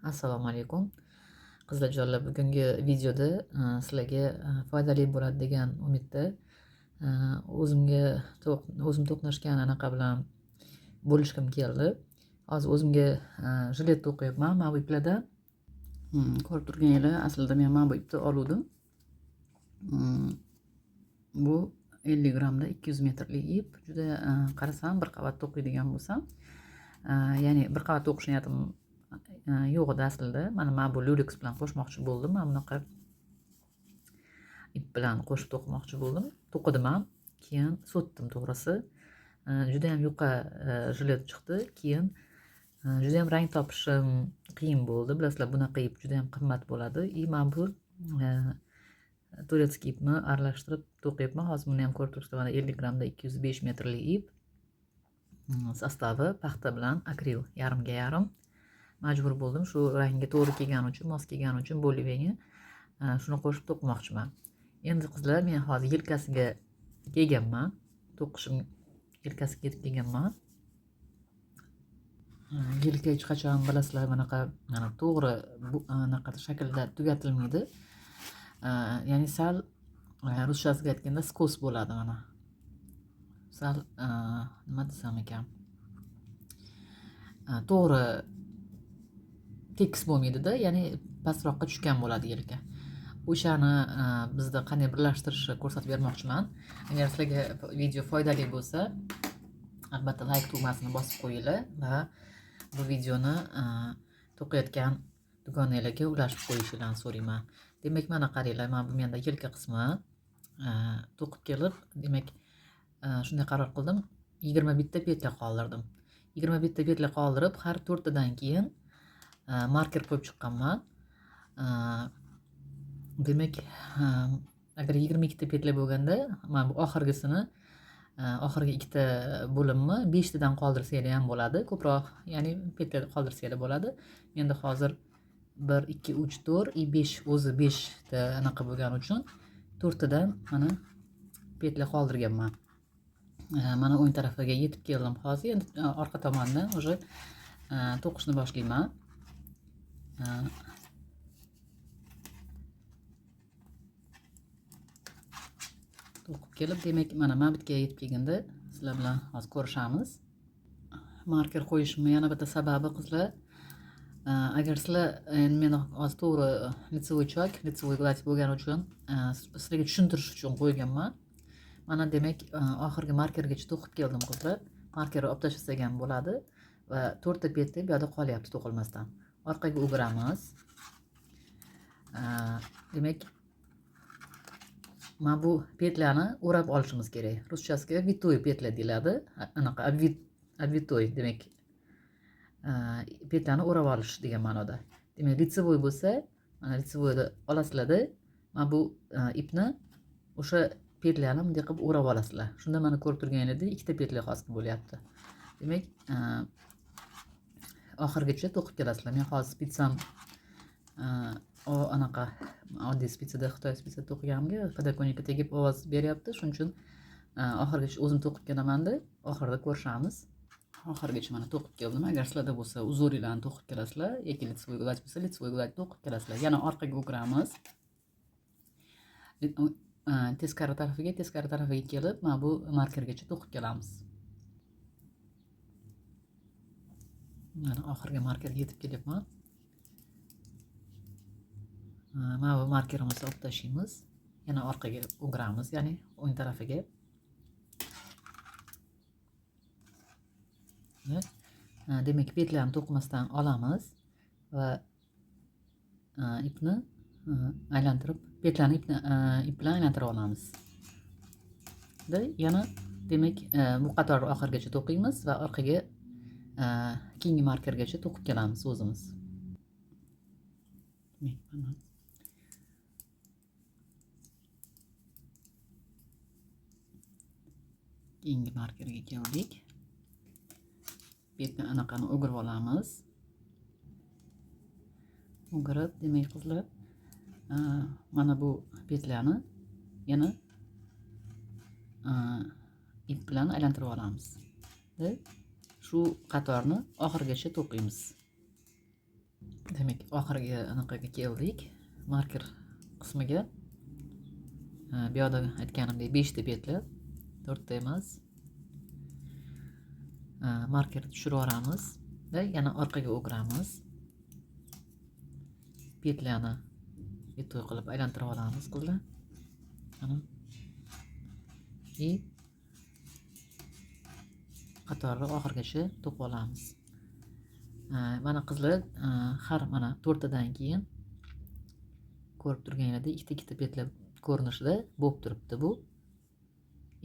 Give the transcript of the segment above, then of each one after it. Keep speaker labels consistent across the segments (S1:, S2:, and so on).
S1: Assalomu alaykum. Qizlarjonlar, bugungi videoda sizlarga foydali bo'ladi degan umidda o'zimga to'qnashgan anaqa bilan bo'lishgim keldi. Hozir o'zimga jilet to'qiyapman mana bu iplardan. Ko'rib turganinglar, aslida men mana bu ipni oluvdim. Bu 50 grammda 200 metrlik ip. Juda qarasam bir qavat to'qiydigan bo'lsam, ya'ni bir qavat to'qish niyatim yo'q edi aslida. Mana bu Lurex bilan qo'shmoqchi bo'ldim. Mana bunaqa ip bilan qo'shib to'qimoqchi bo'ldim. To'qidim ham, keyin sotdim to'g'risi. Juda ham yuqa jilet chiqdi. Keyin juda ham rang topishim qiyin bo'ldi. Bilasizlar, bunaqa ip juda ham qimmat bo'ladi. Men bu turetskiy ipni aralashtirib to'qiyapman. Hozir buni ham ko'rib turibsizlar, mana 50 grammda 205 metrlik ip. Sostavi paxta bilan akril, yarimga yarim. Majbur bo'ldim shu rangga to'g'ri kelgani uchun, mos kelgani uchun boliveni shuni qo'shib to'qimoqchiman. Endi qizlar, men hozir yelkasiga kelganman. To'qishim yelkasiga yetib kelganman. Yelka hech qachon bilasizlar bunaqa to'g'ri anaqa shaklda tugatilmaydi. Ya'ni sal ruschasiga aytganda skos bo'ladi mana. Sal nima desam ekan? To'g'ri tekis bo'lmaydi-da, ya'ni pastroqqa tushgan bo'ladi yelka. O'shani bizda qanday birlashtirishni ko'rsatib bermoqchiman. Agar sizlarga video foydali bo'lsa, albatta like tugmasini bosib qo'yinglar va bu videoni to'qiyotgan dugonanglarga ulashib qo'yishingizni so'rayman. Demak, mana qaranglar, mana bu menda yelka qismi to'qib kelib, demak, shunday qaror qildim. 21 ta petля qoldirdim. 21 ta petля qoldirib, har 4 tadan keyin marker qo'yib chiqqanman. Demak, agar 22 ta petля bo'lganda, mana bu oxirgisini, oxirgi ikkita bo'limni 5 tadan qoldirsanglar ham bo'ladi. Ko'proq, ya'ni petля qoldirsanglar bo'ladi. Menda hozir 1 2 3 4 5 o'zi 5 ta anaqa bo'lgani uchun 4 tadan mana petля qoldirganman. Mana o'ng tarafiga yetib keldim hozir. Endi orqa tomondan уже to'qishni boshlayman. To'qib kelib, demak, mana bitga yetib kelganda sizlar bilan hozir ko'rishamiz. Marker qo'yishimning yana bitta sababi, qizlar, agar sizlar meni hozir to'g'ri лицевой chok, лицевой gladь bo'lgani uchun sizlarga tushuntirish uchun qo'yganman. Mana demak, oxirgi markergacha to'qib keldim qizlar. Markerni olib tashlasak ham bo'ladi va 4 ta petля bu yerda qolyapti to'qilmasdan. Orqaga o'giramiz. Demak, mana bu petlyani o'rab olishimiz kerak. Ruschasiga vitoy petля deyiladi. Anaqa obvitoy, demak, petlyani o'rab olish degan ma'noda. Demak, лицевой bo'lsa, mana лицевойni olasizlar-da. Mana bu ipni o'sha petlyani bunday qilib o'rab olasizlar. Shunda mana ko'rib turganinglardek ikkita petля hosil bo'lyapti. Demak, oxirgacha to'qib kelasizlar. Men hozir spitsam anaqa oddiy spitsada, Xitoy spitsada to'qiganimga podokонникka tegib ovoz beryapti. Shuning uchun oxirgacha o'zim to'qib kelaman-da, oxirida ko'rishamiz. Oxirgacha mana to'qib keldim. Agar sizlarda bo'lsa, uzoringlarni to'qib kelasizlar, yoki лицевой gladь bo'lsa, лицевой gladь to'qib kelasizlar. Yana orqaga o'giramiz. Teskari tarafiga kelib, mana bu markergacha to'qib kelamiz. Mana oxirgi markerga yetib kelyapman. Mana bu markerimizni olib tashlaymiz. Yana orqaga o'giramiz, ya'ni o'ng tarafiga. Demak, petlyani to'qimasdan olamiz va ipni aylantirib, petlyani ip bilan aylantirib olamiz. Yana demak, bu qatorni oxirgacha to'qiymiz va orqaga keyingi markergacha to'qib kelamiz o'zimiz. Keyingi markerga keldik. Petni anaqani o'girib olamiz. O'girib, demak qizlar, mana bu petlyani yana ip bilan aylantirib olamiz. Shu qatorni oxirigacha to'qiymiz. Demak, demak oxirgi anaqaga keldik. Marker qismiga. Bu yerda aytganimdek 5 ta petli, 4 ta emas. Markerni tushirib yuboramiz va yana orqaga o'giramiz. Petlarni bitta qilib aylantirib olamiz qizlar. Mana. И qatorni oxirigacha to'qib olamiz. Mana qizlar, har mana 4 tadan keyin ko'rib turganinglardek ikkita petla ko'rinishida bo'lib turibdi bu.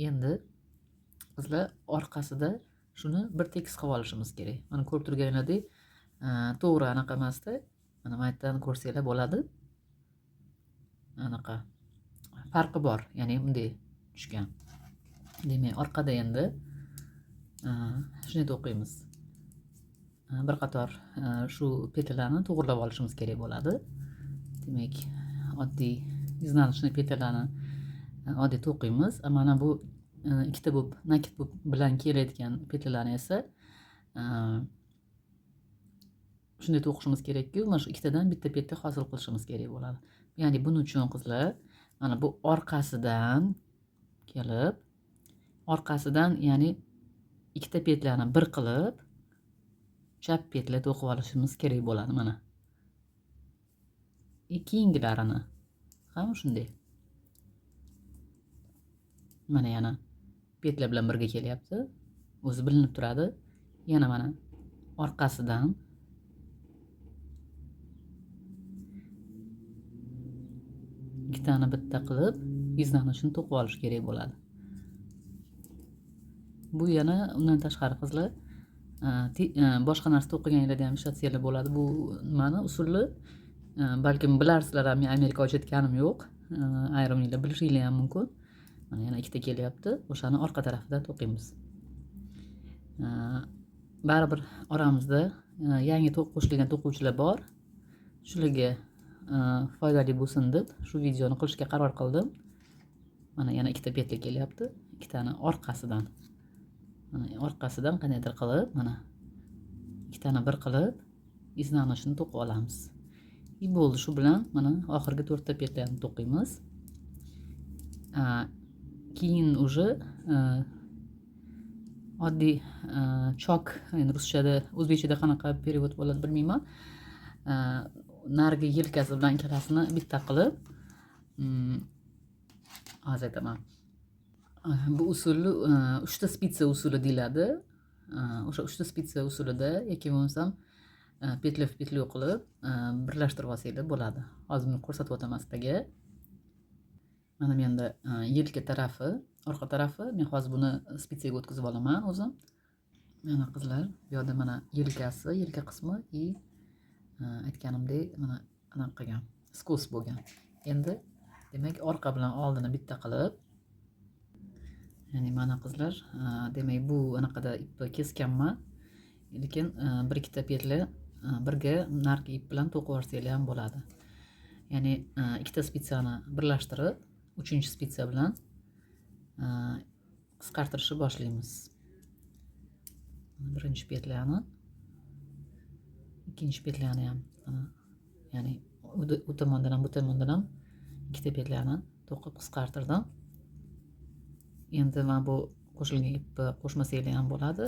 S1: Endi qizlar orqasida shuni bir tekis qilib olishimiz kerak. Mana ko'rib turganinglardek to'g'ri anaqa emasda, mana bu yerdan ko'rsanglar bo'ladi. Anaqa farqi bor, ya'ni bunday tushgan. Demak, orqada endi shuni o'qiymiz. Bir qator shu petlarni to'g'rilab olishimiz kerak bo'ladi. Demak, oddiy iznanishni petlarni oddiy to'qiymiz. Mana bu ikkita bo'lib nakit bilan kelayotgan petlarni esa shunday to'qishimiz kerakki, mana shu ikkitadan bitta petla hosil qilishimiz kerak bo'ladi. Ya'ni buning uchun qizlar mana bu orqasidan kelib, orqasidan ya'ni ikkita petlarni bir qilib chap petla to'qib olishimiz kerak bo'ladi mana. Keyingilarini ham shunday. Mana yana petlar bilan birga kelyapti. O'zi bilinib turadi. Yana mana orqasidan ikkitani bitta qilib izlanishini to'qib olish kerak bo'ladi. Bu yana undan tashqari qizlar boshqa narsa to'qiganinglarda ham ishlatsanglar bo'ladi. Bu nimani usuli balkim bilarsizlar, men Amerika ochayotganim yo'q. Ayriminglar bilishinglar ham mumkin. Mana yana ikkita kelyapti. O'shani orqa tarafidan to'qiymiz. Baribir oramizda yangi qo'shilgan to'quvchilar bor. Shularga foydali bo'lsin deb shu videoni qilishga qaror qildim. Mana yana ikkita petla kelyapti. Ikkitani orqasidan. Mana orqasidan qanday qilib, mana ikkitani bir qilib iznanishini to'qib olamiz. Bo'ldi, shu bilan mana oxirgi 4 ta petlarni to'qiymiz. Keyin уже oddiy chok, endi ruschada, o'zbekchada qanaqa перевод bo'ladi bilmayman. Narigi yelkasi bilan ikkalasini bitta qilib hozir aytaman. Bu usulni 3 ta spitsa usuli deyiladi. O'sha 3 ta spitsa usulida yoki bo'lmasam petla qilib birlashtirib olsanglar bo'ladi. Hozir buni ko'rsatib o'taman sizlarga. Mana menda yelka tarafi, orqa tarafi, men hozir buni spitsaga o'tkazib olaman o'zim. Mana qizlar, bu yerda mana yelkasi, yelka qismi и aytganimdek mana anaqa qilgan, skos bo'lgan. Endi demak orqa bilan oldini bitta qilib, ya'ni mana qizlar, demak bu anaqada ipni kesganman. Lekin bir ikkita petla birga narigi ip bilan to'qib yuborsanglar ham bo'ladi. Ya'ni ikkita spitsani birlashtirib, 3-spitsa bilan qisqartirishni boshlaymiz. Birinchi petlani, ikkinchi petlani ham, ya'ni u tomondan ham bu tomondan ham ikkita petlani to'qib qisqartirdim. Endi mana bu qo'shilgan ipni qo'shmasanglar ham bo'ladi.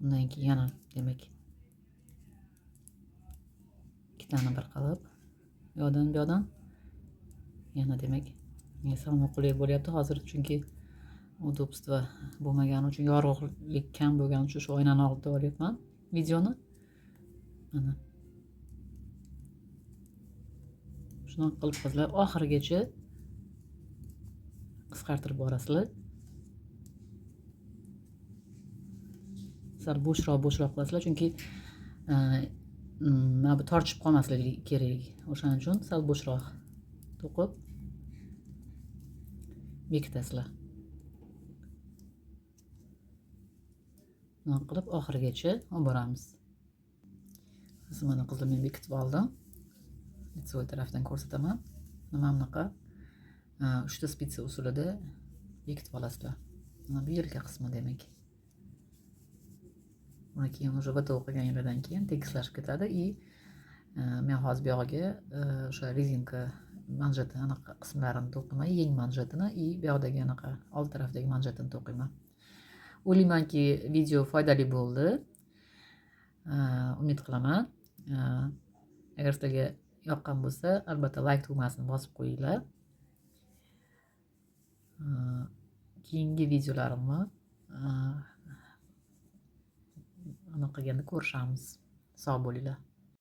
S1: Undan keyin yana demak ikkitani bir qilib bu yoqdan yana demak menga salom qulay bo'lyapti hozir, chunki udobstvo bo'lmagani uchun, yorug'lik kam bo'lgani uchun shu oynani oldida olyapman videoni. Mana shunaqa qilib qizlar oxirigacha qisqartirib borasizlar. Sal bo'shroq qilasizlar, chunki mana bu tortishib qolmasligi kerak. O'shaning uchun sal bo'shroq to'qib bekitasizlar. Buni qilib oxirigacha olib boramiz. Mana qizlar, men bekitib oldim. Litsoy tarafdan ko'rsataman. Mana bunaqa 3 ta spitsa usulida bekitib olasizlar. Mana bu yelka qismi demak. Undan keyin уже bitta o'qiganlardan keyin tekislashib ketadi и Men hozir buyog'iga o'sha rezinka manjeti anaqa qismlarini to'qiyman, yeng manjetini и buyoqdagi anaqa old tarafdagi manjetini to'qiyman. O'ylaymanki, video foydali bo'ldi. Umid qilaman. Agar sizlarga yoqqan bo'lsa, albatta like tugmasini bosib qo'yinglar. Keyingi videolarimni anaqa qilganda ko'rishamiz. Sog' bo'linglar.